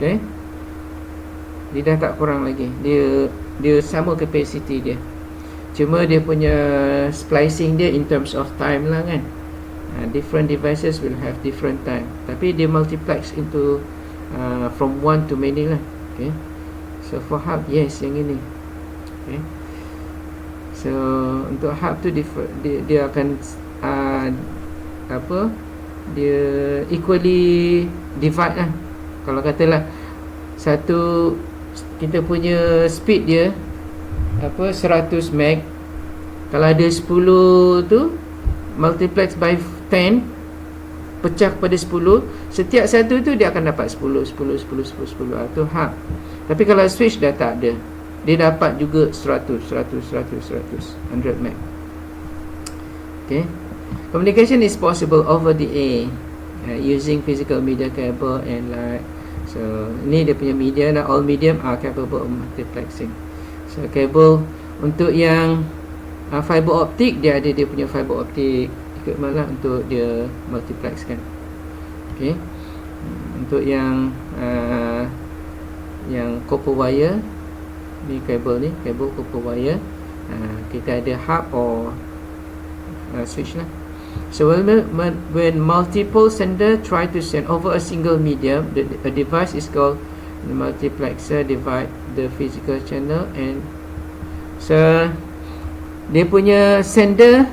S1: Okay. Dia dah tak kurang lagi. Dia sama capacity dia. Cuma dia punya splicing dia in terms of time lah kan. Different devices will have different time. Tapi dia multiplex into from one to many lah. Okay. So for hub, yes, yang ini. Okay. So untuk hub tu dia akan dia equally divide lah. Kalau katalah satu kita punya speed dia 100 meg, kalau ada 10 tu multiplex by 10 pecah kepada 10, setiap satu tu dia akan dapat 10 tu hub. Tapi kalau switch dah tak ada, dia dapat juga 100 100 meg. Okay. Communication is possible over the air using physical media, cable and light. So ni dia punya media lah. All medium are capable of multiplexing. So cable untuk yang fiber optic, dia ada dia punya fiber optic equipment lah untuk dia multiplex kan. Okay. Untuk yang copper wire, ni kabel copper wire, kita ada hub or switch lah. So when multiple sender try to send over a single medium, a device is called the multiplexer, divide the physical channel, and so dia punya sender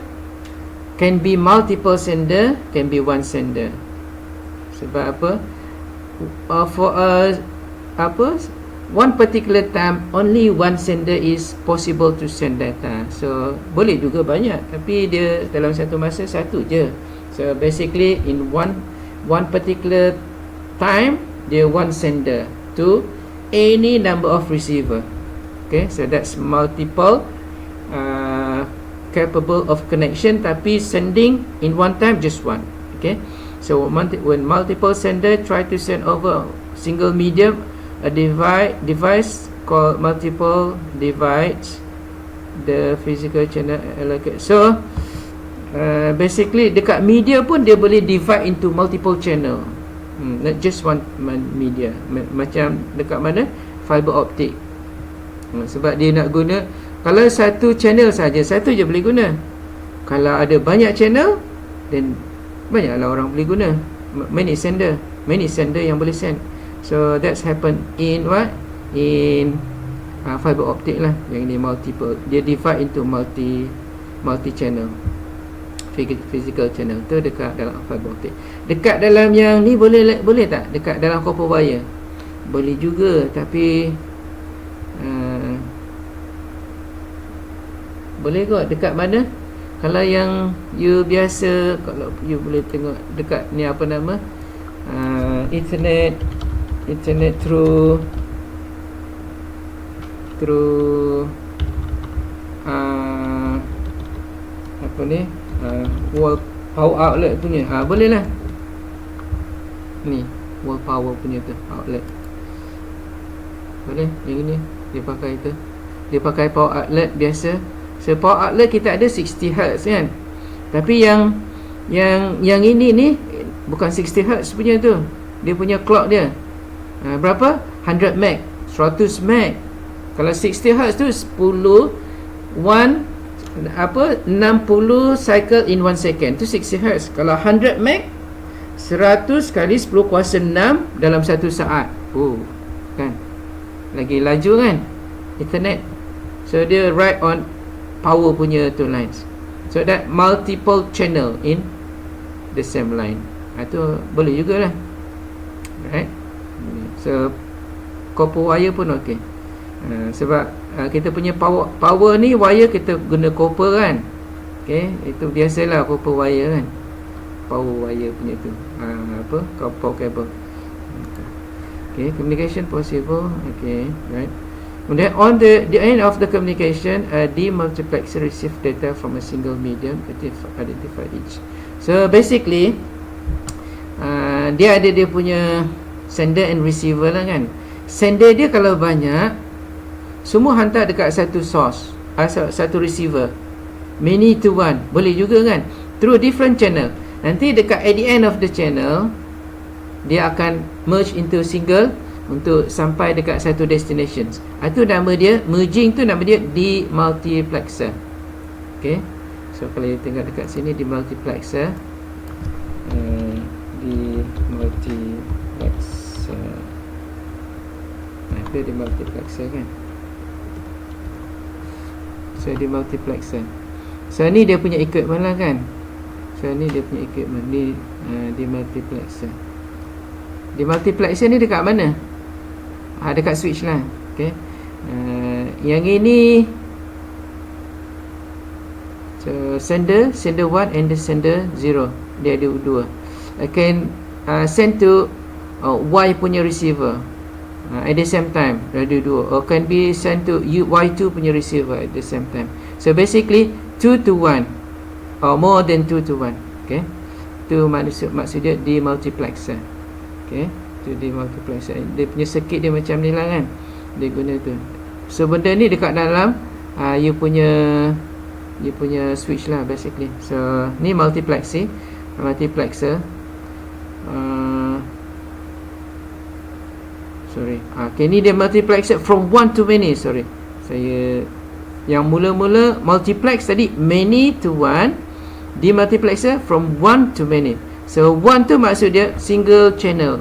S1: can be multiple sender, can be one sender. Sebab apa? For one particular time only one sender is possible to send data. So boleh juga banyak, tapi dia dalam satu masa satu je. So basically in one particular time dia one sender to any number of receiver. Okay, so that's multiple capable of connection, tapi sending in one time just one. Okay, so when multiple sender try to send over single medium, a device called multiple divides the physical channel allocate. So basically dekat media pun dia boleh divide into multiple channel, not just one media. Macam dekat mana? Fiber optic. Sebab dia nak guna, kalau satu channel saja, satu je boleh guna. Kalau ada banyak channel, then banyaklah orang boleh guna. Many sender yang boleh send. So that's happen in what? In fiber optic lah. Yang ini multiple, dia divide into multi channel, physical channel tu dekat dalam fiber optic. Dekat dalam yang ni boleh tak? Dekat dalam copper wire boleh juga, tapi boleh kot. Dekat mana? Kalau yang you biasa, kalau you boleh tengok dekat ni apa nama, internet through apa ni, wall power outlet punya, boleh lah. Ni wall power punya tu outlet boleh. Yang ini dia pakai tu, dia pakai power outlet biasa. So power outlet kita ada 60 Hz kan, tapi yang ini ni bukan 60 Hz punya tu. Dia punya clock dia berapa? 100 meg, 100 meg. Kalau 60 Hz tu 60 cycle in 1 second, tu 60 Hz. Kalau 100 meg, 100 kali 10 kuasa 6 dalam 1 saat. Kan lagi laju kan internet. So dia ride on power punya tu lines. So that multiple channel in the same line. Itu boleh jugalah, right? So copper wire pun okey. Sebab kita punya power ni wire kita guna copper kan. Okey, itu biasalah copper wire kan. Power wire punya tu apa, power cable. Okay, communication possible. Okay, right. Kemudian on the end of the communication, a demultiplexer receive data from a single medium, identify each. So basically dia ada dia punya sender and receiver lah kan. Sender dia kalau banyak, semua hantar dekat satu source, satu receiver. Many to one, boleh juga kan, through different channel. Nanti dekat at the end of the channel, dia akan merge into single untuk sampai dekat satu destination. Itu nama dia, merging tu nama dia demultiplexer. Okay, so kalau you tengok dekat sini demultiplexer, demultiplexer, itu demultiplexer kan. So demultiplexer, so ni dia punya equipment lah kan. So ni dia punya equipment ni, demultiplexer. Demultiplexer ni dekat mana? Dekat switch lah. Okay. Yang ini, so sender 1 and the sender 0. Dia ada dua. Can send to Y punya receiver at the same time. Dia ada dua. Or can be sent to Y2 punya receiver at the same time. So basically 2 to 1 or more than 2 to 1. Okay. Itu maksud dia demultiplexer. Okay, tu demultiplexer. Dia punya circuit dia macam ni lah kan, dia guna tu. So benda ni dekat dalam you punya switch lah basically. So ni multiplexer. Sorry. Okay, ni dia multiplexer from one to many. Sorry, saya yang mula-mula multiplex tadi many to one, demultiplexer from one to many. So one tu maksud dia single channel.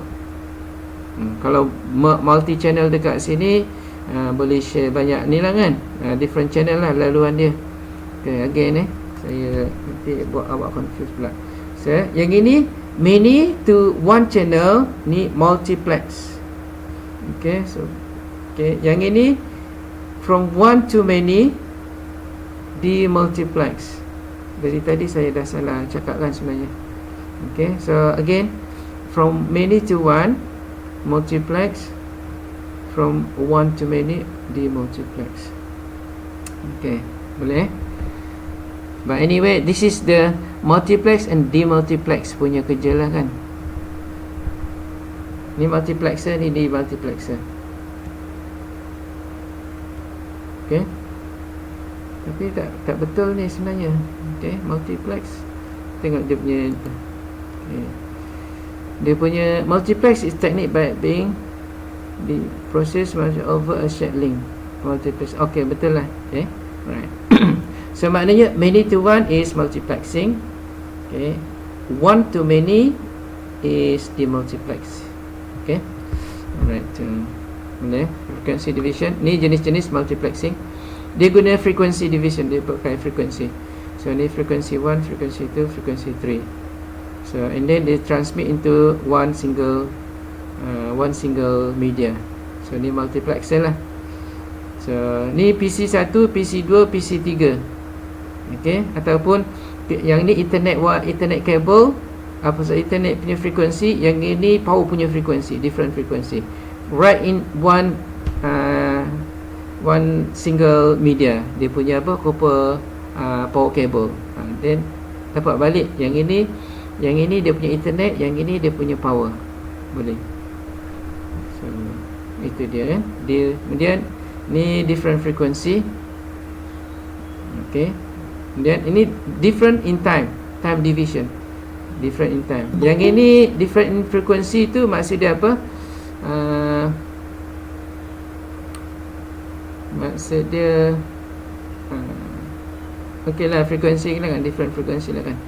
S1: Kalau multi channel dekat sini, boleh share banyak ni lah kan, different channel lah laluan dia. Okay, again saya nanti buat awak confuse pula. So yang ini many to one channel, ni multiplex. Okay, so okay, yang ini from one to many, demultiplex. Dari tadi saya dah salah cakap kan sebenarnya. Okay, so again from many to one, multiplex. From one to many, demultiplex. Okay, boleh. But anyway, this is the multiplex and demultiplex punya kerja lah kan. Ni multiplexer, ni demultiplexer. Okay. Tapi tak betul ni sebenarnya. Okey, multiplex. Tengok dia punya okay. Dia punya multiplex is technique by being the process over a shared link. Multiplex. Okey, betul lah. Okay, alright. So maknanya many to one is multiplexing. Okay, one to many is demultiplex. Okay, alright. Boleh frequency division. Ni jenis-jenis multiplexing. Dia guna frequency division. Dia pakai frequency. So ni frequency 1, frequency 2, frequency 3. So and then they transmit into one single media. So ni multiplexer lah. So ni PC1, PC2, PC3. Okay, ataupun yang ni Ethernet cable. Apa sahaja Ethernet punya frekuensi, yang ini power punya frekuensi, different frequency. Right in one single media. Dia punya apa, copper power cable. Then dapat balik yang ini dia punya Ethernet, yang ini dia punya power. Boleh. So itu dia kan. Dia kemudian ni different frequency. Okay. Kemudian ini different in time division. Different in time. Yang ini different in frequency tu maksud dia apa? Maksud dia okey lah, frekuensi lah kan, different frequency lah kan.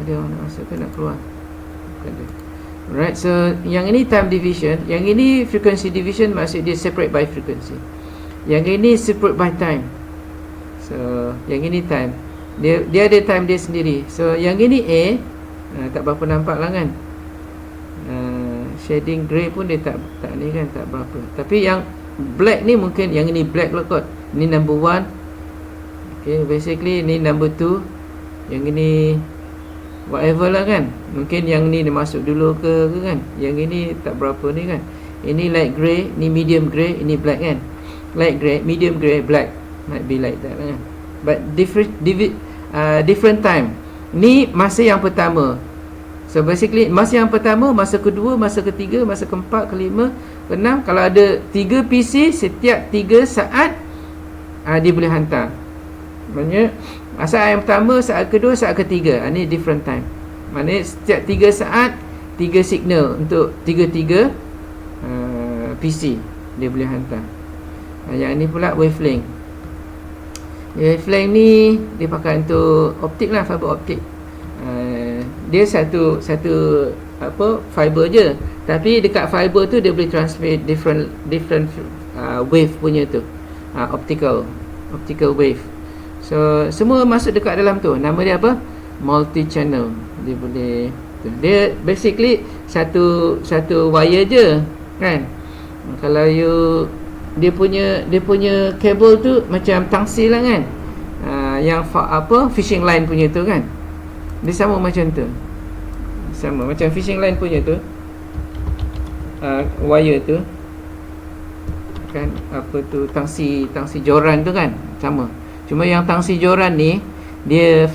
S1: Ada orang nak masuk ke nak keluar? Ada. Alright, so yang ini time division, yang ini frequency division, maksud dia separate by frequency. Yang ini separate by time. So yang ini time, dia ada time dia sendiri. So yang ini A, tak berapa nampak lah kan. Shading grey pun dia tak ni kan, tak berapa. Tapi yang black ni mungkin yang ini black lah kot. Ini number 1. Okay, basically ni number 2. Yang ini whatever lah kan. Mungkin yang ni dia masuk dulu ke kan. Yang ini tak berapa ni kan. Ini light grey, ni medium grey, ini black kan. Light grey, medium grey, black. Might be like that kan. But different time. Ni masa yang pertama. So basically masa yang pertama, masa kedua, masa ketiga, masa keempat, kelima, keenam. Kalau ada 3 PC, setiap 3 saat dia boleh hantar. Maknanya saat yang pertama, saat kedua, saat ketiga. Ini different time. Maknanya setiap 3 saat 3 signal untuk 3 PC dia boleh hantar. Yang ni pula wavelength. Wavelength ni dia pakai untuk optik lah, fiber optik. Dia satu apa, fiber je. Tapi dekat fiber tu dia boleh transmit different wave punya tu. Optical wave. So semua masuk dekat dalam tu. Nama dia apa? Multi channel. Dia boleh tu. Dia basically satu wire je kan. Kalau dia punya kabel tu macam tangsi lah kan. Yang fishing line punya tu kan. Dia sama macam tu. Sama macam fishing line punya tu. Wire tu kan, apa tu, tangsi joran tu kan, sama. Cuma yang tangsi joran ni dia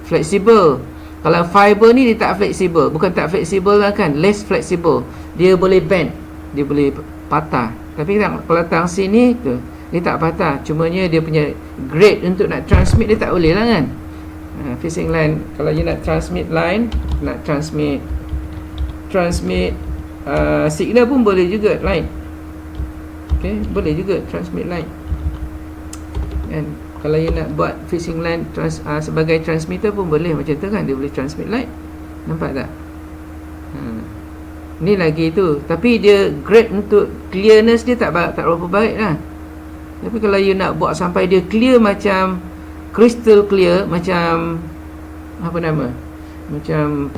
S1: fleksibel. Kalau fiber ni dia tak fleksibel. Bukan tak fleksibel lah kan, less fleksibel. Dia boleh bend, dia boleh patah. Tapi kalau tangsi ni tu, dia tak patah. Cumanya dia punya grade untuk nak transmit dia tak boleh lah kan. Fishing line, kalau you nak transmit line, nak transmit signal pun boleh juga line. Okay, boleh juga transmit line. And kalau you nak buat fishing line sebagai transmitter pun boleh macam tu kan, dia boleh transmit line. Nampak tak? Ni lagi tu. Tapi dia grade untuk clearness dia tak berapa baik lah. Tapi kalau you nak buat sampai dia clear macam crystal clear, macam apa nama, macam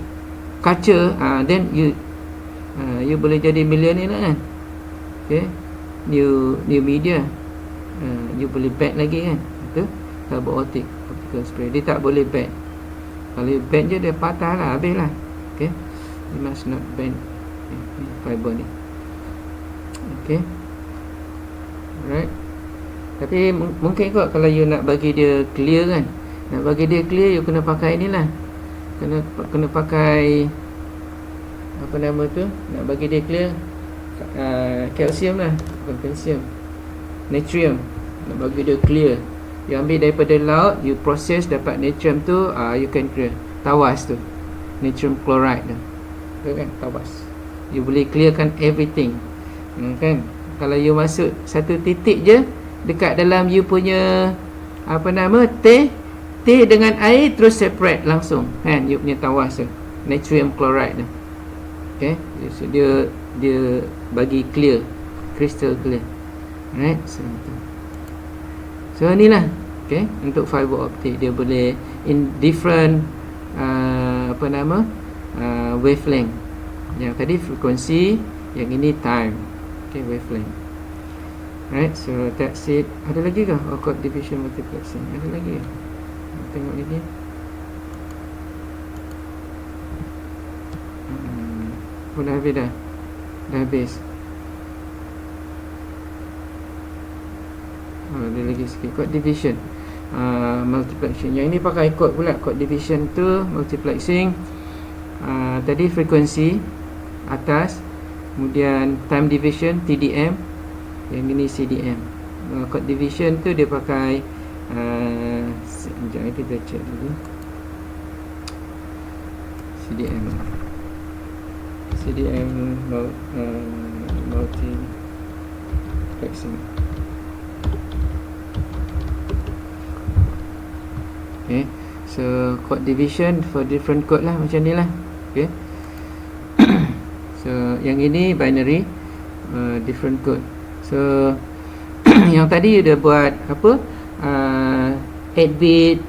S1: kaca, then you boleh jadi millionaire lah kan. Okay, new media, you boleh bet lagi kan. Itu fiber optical spray. Dia tak boleh bend. Kalau bend je dia patah lah, habis lah. Okay, you must not bend fiber ni. Okay, alright. Tapi mungkin kot kalau you nak bagi dia clear kan, nak bagi dia clear, you kena pakai ni lah. Kena pakai apa nama tu, nak bagi dia clear, kalsium lah, bukan kalsium, natrium. Nak bagi dia clear, You ambil daripada laut, you process dapat natrium tu, you can clear tawas tu, natrium chloride tu, kan, tawas. You boleh clearkan everything, kan. Kalau you masuk satu titik je dekat dalam you punya teh dengan air, terus separate langsung, kan, you punya tawas tu, natrium chloride tu. Okay, so dia bagi clear, crystal clear. Alright, so inilah, okay, untuk fiber optic dia boleh in different wavelength. Yang tadi frekuensi, yang ini time. Okay, wavelength. Right, so that's it. Ada lagi ke? Occult division multiplexing. Ada lagi ke? Tengok lagi. Dah habis dah. Dah habis. Ada lagi sikit. Code division multiplexing. Yang ini pakai code pula. Code division tu multiplexing. Tadi frekuensi atas, kemudian time division TDM, yang ini CDM. Code division tu dia pakai sekejap kita check dulu. CDM multiplexing. Okay, so code division for different code lah, macam ni lah. Okay, so yang ini binary, different code. So yang tadi dia buat apa, 8 bit,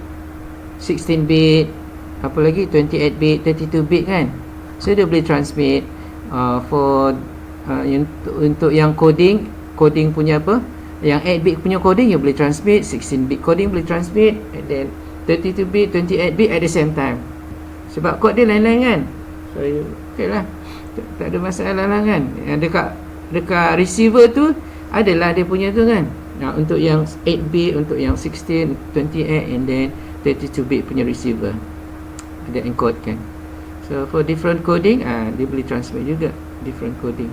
S1: 16 bit, apa lagi, 28 bit, 32 bit, kan. So dia boleh transmit for untuk yang coding punya apa, yang 8 bit punya coding you boleh transmit, 16 bit coding boleh transmit, and then 32 bit, 28 bit at the same time. Sebab kod dia lain-lain, kan. So okay lah, tak ada masalah lah, kan. Yang dekat receiver tu adalah dia punya tu, kan. Nah, untuk yang 8 bit, untuk yang 16, 28 and then 32 bit punya receiver ada encode, kan. So for different coding, dia boleh transmit juga different coding.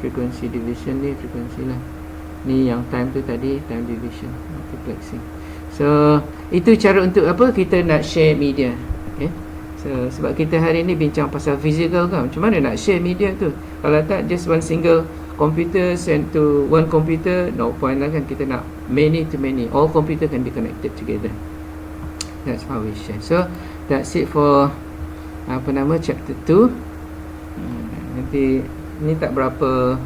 S1: Frequency division ni frekuensi lah. Ni yang time tu tadi, time division multiplexing. So itu cara untuk apa kita nak share media. Okay, so sebab kita hari ni bincang pasal physical, kan, macam mana nak share media tu. Kalau tak just one single computer send to one computer, no point lah, kan. Kita nak many to many, all computer can be connected together. That's how we share. So that's it for chapter 2. Nanti ni tak berapa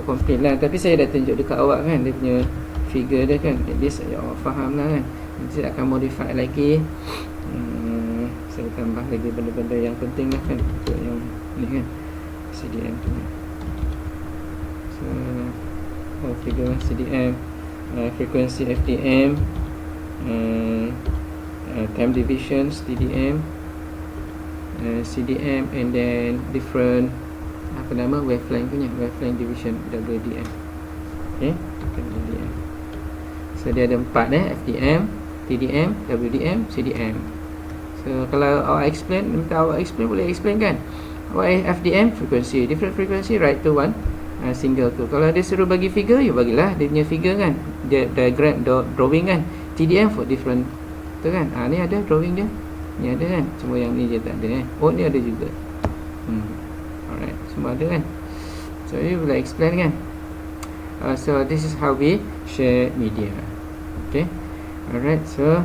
S1: complete lah, tapi saya dah tunjuk dekat awak, kan, dia punya figure dia, kan. At least awak faham lah, kan. Nanti saya akan modify lagi, saya tambah lagi benda-benda yang penting lah, kan, untuk yang ni, kan, CDM tu. So figure CDM, frequency FDM, time divisions TDM, CDM, and then different wavelength punya, wavelength division WDM. Okay, WDM. So dia ada 4 FDM, TDM, WDM, CDM. So kalau awak explain, minta awak explain, boleh explain, kan. Awak FDM frequency, different frequency, right to one single tu. Kalau dia suruh bagi figure, you bagilah dia punya figure, kan. Dia diagram, drawing, kan. TDM for different tu, kan. Ni ada drawing dia. Ni ada, kan. Cuma yang ni dia tak ada, Oh, ni ada juga. Alright, semua ada, kan. So you boleh explain, kan. So this is how we share media. Okay, alright. So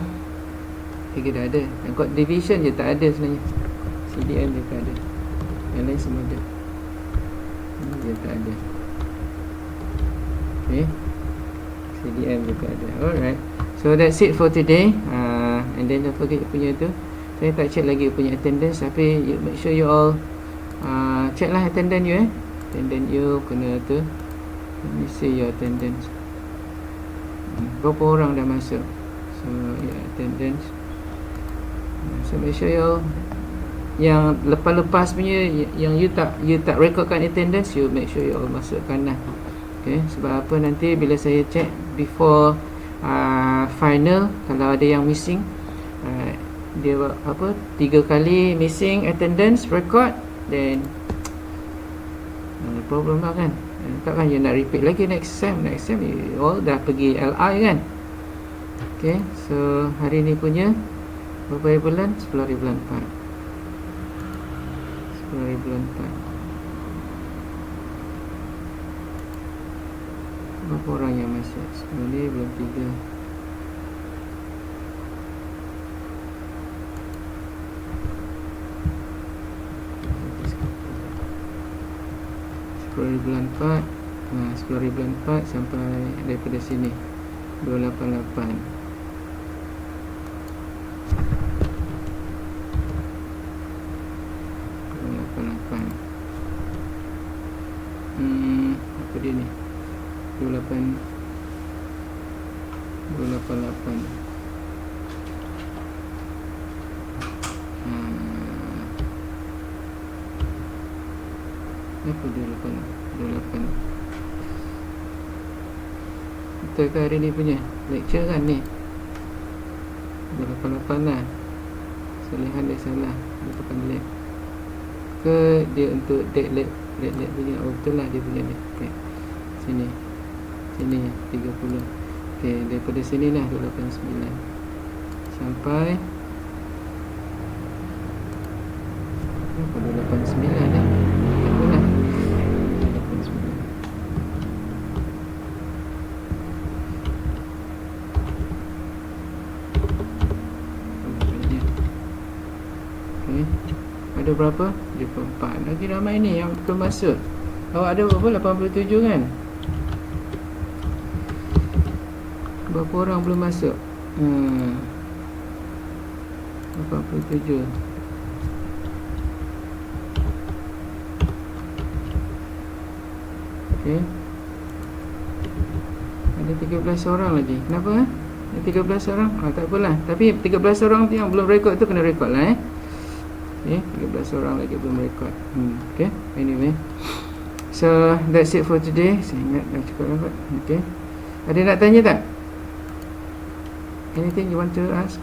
S1: tiga dah ada. Yang code division je tak ada sebenarnya. CDM dia tak ada. Yang lain semua ada. Ini dia tak ada. Okay, CDM dia tak ada. Alright. So that's it for today. And then don't forget punya tu. Saya tak check lagi punya attendance, tapi you make sure you all check lah attendance you, attendance you kena tu. Let me see your attendance. Berapa orang dah masuk? So yeah, attendance. So make sure you, yang lepas-lepas punya, yang you tak recordkan attendance, you make sure you all masukkan lah. Okay, sebab apa, nanti bila saya check before final, kalau ada yang missing, dia apa 3 kali missing attendance record, then problem lah kan. Takkan you nak repeat lagi next sem you all dah pergi LI kan. Okay, so hari ni punya berapa bulan? 10 hari bulan 4. 10 hari bulan 4. Berapa orang yang masuk? Sekarang ni belum 3. Hari bulan 4. 10 hari bulan 4 sampai daripada sini 288. Apa dia ni? 288. Apa 28? Betul ke hari ni punya lecture kan ni? 288 lah. Salihan dia salah. Dia tekan delete. Ke dia untuk date punya. Oh betul lah dia punya ni. Okay. Sini 30. Okay, daripada sini lah 289 sampai apa 289 ni. Itulah 289. Okay. Ada berapa? 74. Lagi ramai ni yang belum masuk. Awak ada berapa? 87 kan? Berapa orang belum masuk? 87. Okay. Ada 13 orang lagi. Kenapa? Ada 13 orang? Tak apalah. Tapi 13 orang tu yang belum rekod tu kena rekod lah Okay, 13 orang lagi belum rekod. Okay, anyway. So, that's it for today. Saya ingat dah cukup dapat. Okay. Ada nak tanya tak? Anything you want to ask?